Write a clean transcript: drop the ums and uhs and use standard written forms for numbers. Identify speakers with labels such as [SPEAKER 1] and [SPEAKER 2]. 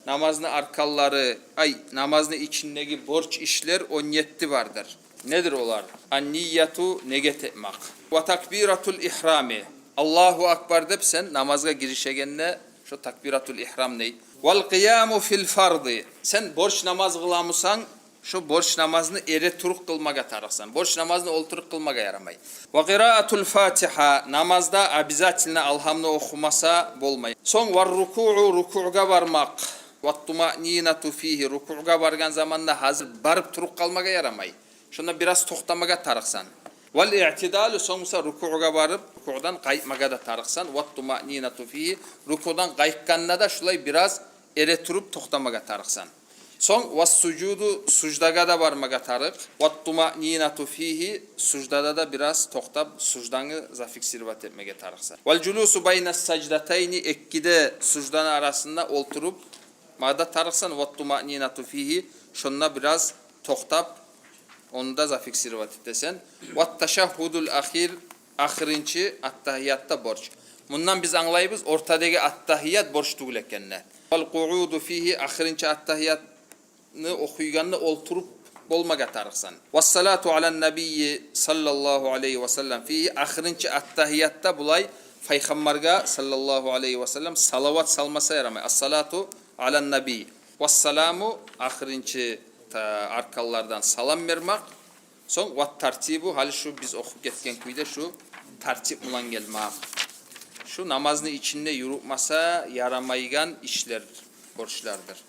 [SPEAKER 1] namazın arkalları, namazın içindeki borç işler 17 vardır. Nedir olar? An-niyyatu neget etmek. Ve takbiratul ihrami. Allahu akbar dep sen namaza girişegende şu takbiratul ihram ney? Vel qiyamu fil fardı. Sen borç namaz kılamusan şu borç namazını ere turuk kılmaga tarıksan. Borç namazını olturuk kılmaga yaramay. Ve qiraatul Fatiha namazda abizatilne alhamını okumasa bolmay. Son var ruku'u ruku'ga varmak. Ve tuma'ninatu fihi ruku'ga vargan zamanda hazır barıp turuk kalmaga yaramay. Şunda biraz toxtamaga tarıksan. Vel i'tidalu sonuçta ruku'ga varıp ruku'dan kayıtmaga da tarıksan. Ve tuma'ninatu fihi ruku'dan kayıkkanına da şulay biraz ere turup toxtamaga tarıksan. Son vas sucudu sucdaga da varmaga tarık. Vat tuma'ninatu fihi sucdada da biraz toxtab sucdanı zafik sirvat etmege tarıksa. Vel culusu bayna secdatayni ekkide sucdanın arasında olturup mada tarıksan vat tuma'ninatu fihi şonna biraz toxtab onu da zafik sirvat etsen. Vat teşahhudul ahir ahirinci attahiyatta borç. Bundan biz anlayırız ortadaki attahiyat borç değil ekenne. Vel qu'udu fihi ahirinci attahiyat okuyganını olturup bolmaga tarıksan. Vessalatu alen nebiyyi sallallahu aleyhi ve sellem fihi ahirinci attahiyatta bulay Peygamberga sallallahu aleyhi ve sellem salavat salmasa yaramay. As-salatu alen nebiyyi. Vessalamu ahirinci arkallardan salam vermek. Son vat tartibu hali şu biz okup getken kuyda şu tartip ulan gelmek. Şu namazını içinde yürütmasa yaramaygan işler borçlardır.